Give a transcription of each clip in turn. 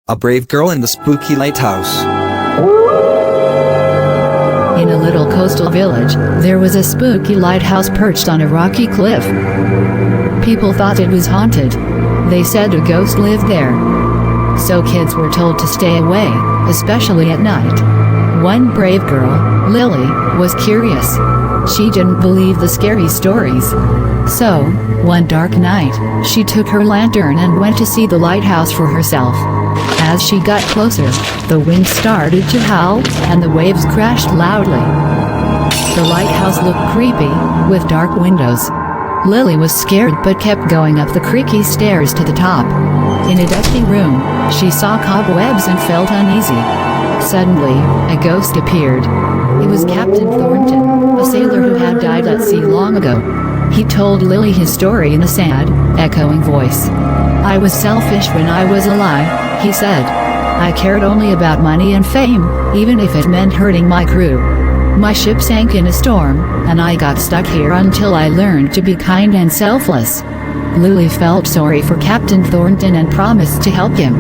A brave girl in the spooky lighthouse. In a little coastal village, there was a spooky lighthouse perched on a rocky cliff. People thought it was haunted. They said a ghost lived there. So kids were told to stay away, especially at night. One brave girl, Lily, was curious. She didn't believe the scary stories. So, one dark night, she took her lantern and went to see the lighthouse for herself. As she got closer, the wind started to howl, and the waves crashed loudly. The lighthouse looked creepy, with dark windows. Lily was scared but kept going up the creaky stairs to the top. In a dusty room, she saw cobwebs and felt uneasy. Suddenly, a ghost appeared. It was Captain Thornton, a sailor who had died at sea long ago. He told Lily his story in a sad, echoing voice. "I was selfish when I was alive," he said. "I cared only about money and fame, even if it meant hurting my crew. My ship sank in a storm, and I got stuck here until I learned to be kind and selfless." Lily felt sorry for Captain Thornton and promised to help him.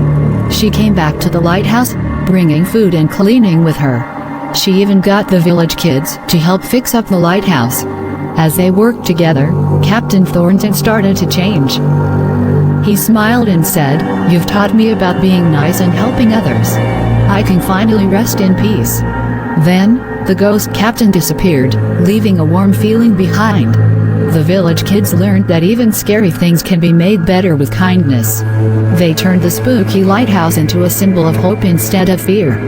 She came back to the lighthouse, bringing food and cleaning with her. She even got the village kids to help fix up the lighthouse. As they worked together, Captain Thornton started to change. He smiled and said, "You've taught me about being nice and helping others. I can finally rest in peace." Then, the ghost captain disappeared, leaving a warm feeling behind. The village kids learned that even scary things can be made better with kindness. They turned the spooky lighthouse into a symbol of hope instead of fear.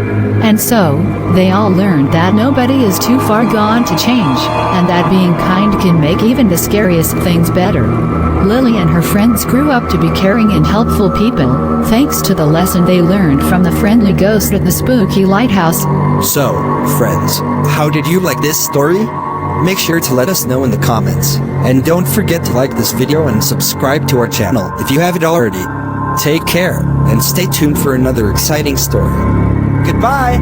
And so, they all learned that nobody is too far gone to change, and that being kind can make even the scariest things better. Lily and her friends grew up to be caring and helpful people, thanks to the lesson they learned from the friendly ghost at the spooky lighthouse. So, friends, how did you like this story? Make sure to let us know in the comments. And don't forget to like this video and subscribe to our channel if you haven't already. Take care, and stay tuned for another exciting story. Goodbye!